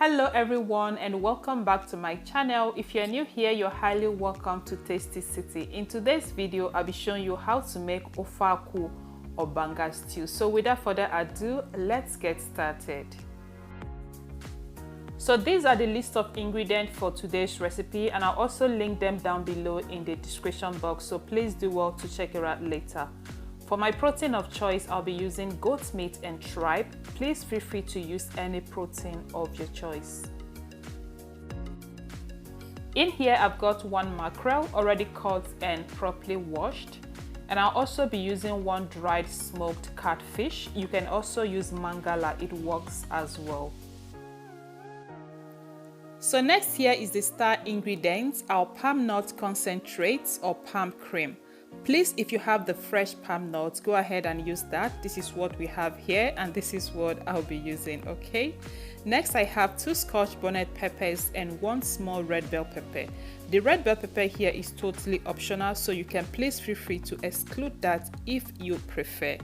Hello everyone and welcome back to my channel. If you're new here, you're highly welcome to Tasty City. In today's video, I'll be showing you how to make ofe akwu or banga stew. So without further ado, let's get started. So these are the list of ingredients for today's recipe, and I'll also link them down below in the description box, so please do well to check it out later. For my protein of choice, I'll be using goat meat and tripe. Please feel free to use any protein of your choice. In here, I've got one mackerel already cut and properly washed. And I'll also be using one dried smoked catfish. You can also use mangala, it works as well. So next here is the star ingredients, our palm nut concentrate or palm cream. Please, if you have the fresh palm nuts, go ahead and use that. This is what we have here and this is what I'll be using, okay? Next, I have 2 Scotch bonnet peppers and 1 small red bell pepper. The red bell pepper here is totally optional, so you can please feel free to exclude that if you prefer.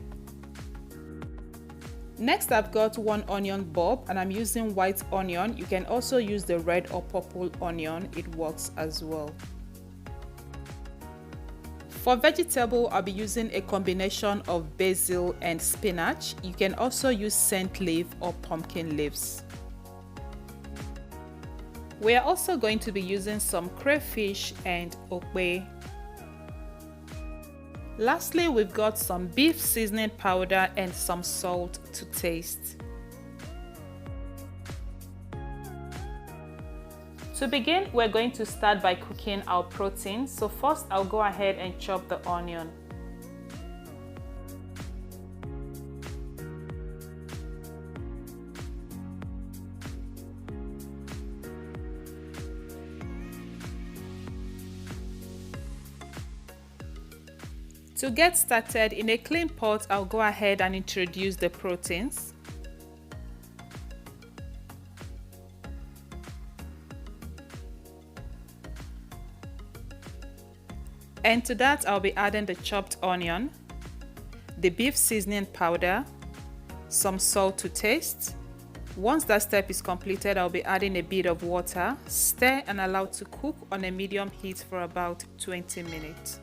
Next, I've got 1 onion bulb and I'm using white onion. You can also use the red or purple onion, it works as well. For vegetable, I'll be using a combination of basil and spinach. You can also use scent leaf or pumpkin leaves. We are also going to be using some crayfish and okpehe. Lastly, we've got some beef seasoning powder and some salt to taste. To begin, we're going to start by cooking our protein. So first, I'll go ahead and chop the onion. To get started, in a clean pot, I'll go ahead and introduce the proteins. And to that, I'll be adding the chopped onion, the beef seasoning powder, some salt to taste. Once that step is completed, I'll be adding a bit of water, stir and allow to cook on a medium heat for about 20 minutes.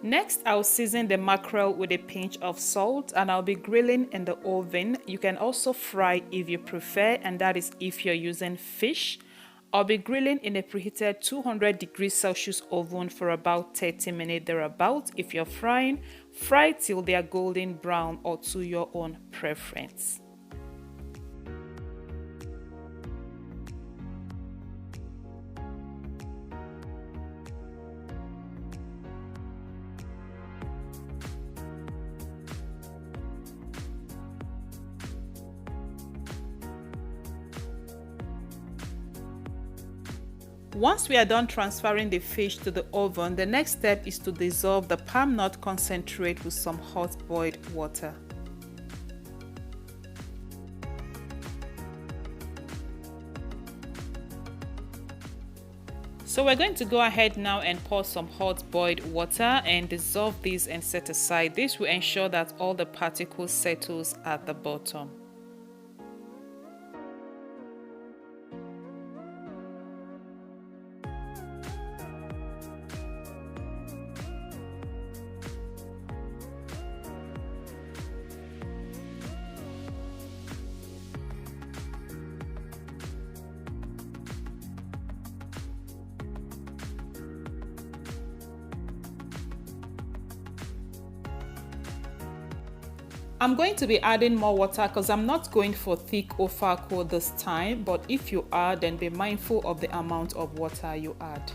Next, I'll season the mackerel with a pinch of salt and I'll be grilling in the oven. You can also fry if you prefer, and that is if you're using fish. I'll be grilling in a preheated 200 degrees Celsius oven for about 30 minutes thereabout. If you're frying, fry till they are golden brown or to your own preference. Once we are done transferring the fish to the oven, the next step is to dissolve the palm nut concentrate with some hot boiled water. So we're going to go ahead now and pour some hot boiled water and dissolve this and set aside. This will ensure that all the particles settles at the bottom. I'm going to be adding more water because I'm not going for thick ofe akwu this time, but if you are, then be mindful of the amount of water you add.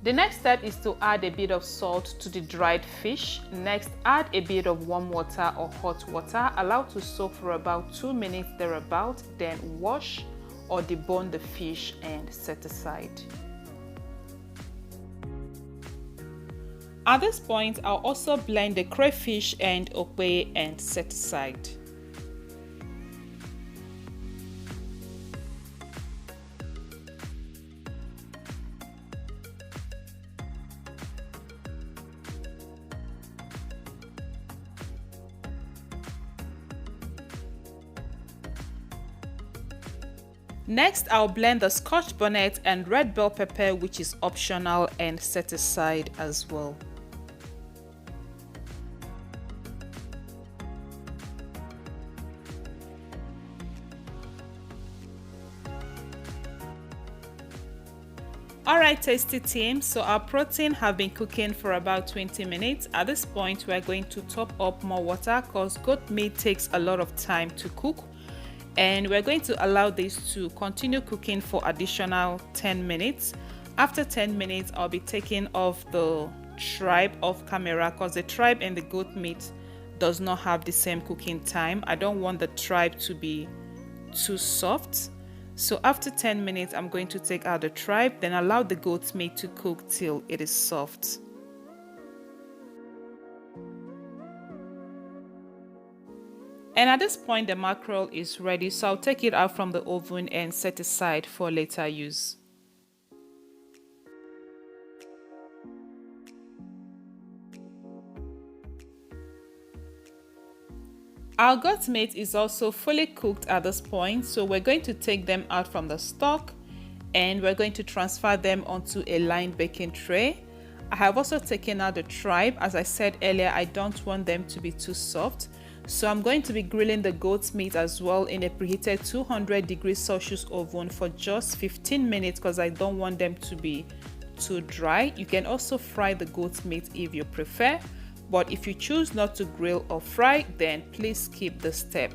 The next step is to add a bit of salt to the dried fish. Next, add a bit of warm water or hot water. Allow to soak for about 2 minutes thereabout. Then wash or debone the fish and set aside. At this point, I'll also blend the crayfish and okpehe and set aside. Next, I'll blend the Scotch bonnet and red bell pepper, which is optional, and set aside as well. Alright tasty team, so our protein have been cooking for about 20 minutes. At this point, we're going to top up more water because goat meat takes a lot of time to cook. And we're going to allow this to continue cooking for additional 10 minutes. After 10 minutes, I'll be taking off the tripe off camera because the tripe and the goat meat does not have the same cooking time. I don't want the tripe to be too soft. So after 10 minutes, I'm going to take out the tripe, then allow the goat meat to cook till it is soft. And at this point, the mackerel is ready, so I'll take it out from the oven and set aside for later use. Our goat meat is also fully cooked at this point, so we're going to take them out from the stock and we're going to transfer them onto a lined baking tray. I have also taken out the tripe. As I said earlier, I don't want them to be too soft. So I'm going to be grilling the goat meat as well in a preheated 200 degrees Celsius oven for just 15 minutes because I don't want them to be too dry. You can also fry the goat meat if you prefer, but if you choose not to grill or fry, then please skip this step.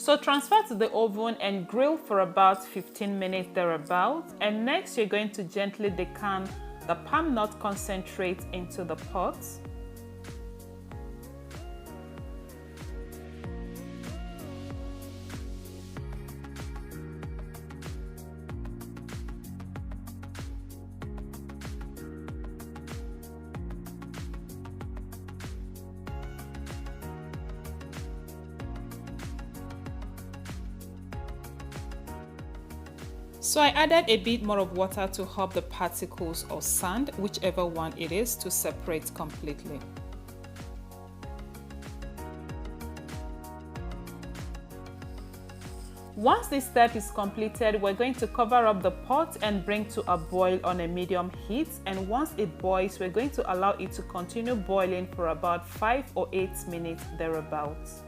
So transfer to the oven and grill for about 15 minutes thereabout. And next, you're going to gently decant the palm nut concentrate into the pot. So I added a bit more of water to help the particles or sand, whichever one it is, to separate completely. Once this step is completed, we're going to cover up the pot and bring to a boil on a medium heat. And once it boils, we're going to allow it to continue boiling for about 5 or 8 minutes thereabouts.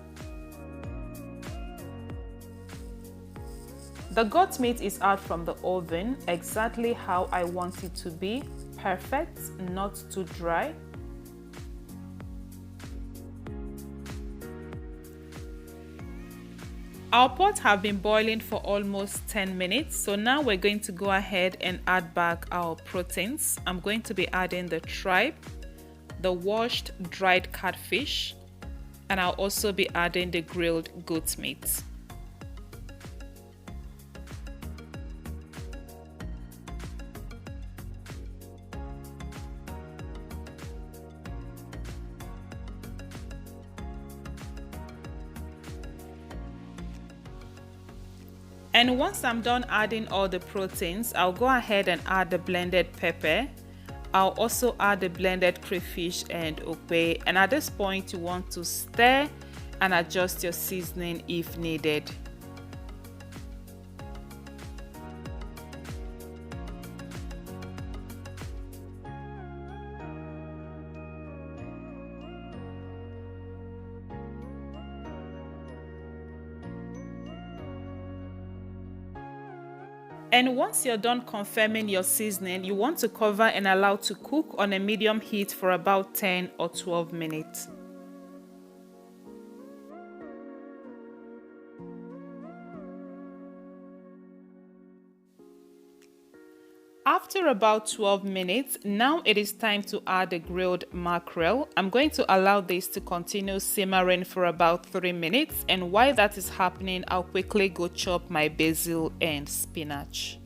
The goat meat is out from the oven exactly how I want it to be, perfect, not too dry. Our pot have been boiling for almost 10 minutes, so now we're going to go ahead and add back our proteins. I'm going to be adding the tripe, the washed dried catfish, and I'll also be adding the grilled goat meat. And once I'm done adding all the proteins, I'll go ahead and add the blended pepper. I'll also add the blended crayfish and okpehe. And at this point, you want to stir and adjust your seasoning if needed. And once you're done confirming your seasoning, you want to cover and allow to cook on a medium heat for about 10 or 12 minutes. After about 12 minutes, now it is time to add the grilled mackerel. I'm going to allow this to continue simmering for about 3 minutes, and while that is happening, I'll quickly go chop my basil and spinach.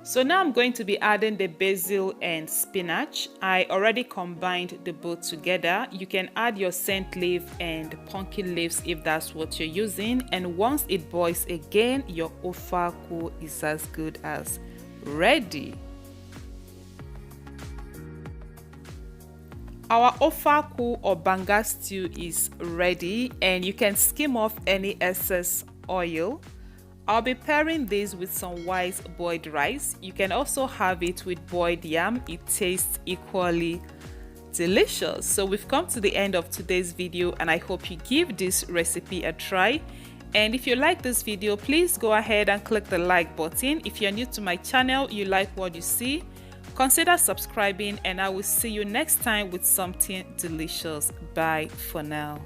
So now I'm going to be adding the basil and spinach. I already combined the both together. You can add your scent leaf and pumpkin leaves if that's what you're using. And once it boils again, your ofe akwu is as good as ready. Our ofe akwu or Banga stew is ready, and you can skim off any excess oil. I'll be pairing this with some white boiled rice. You can also have it with boiled yam. It tastes equally delicious. So we've come to the end of today's video, and I hope you give this recipe a try. And if you like this video, please go ahead and click the like button. If you're new to my channel, you like what you see, consider subscribing, and I will see you next time with something delicious. Bye for now.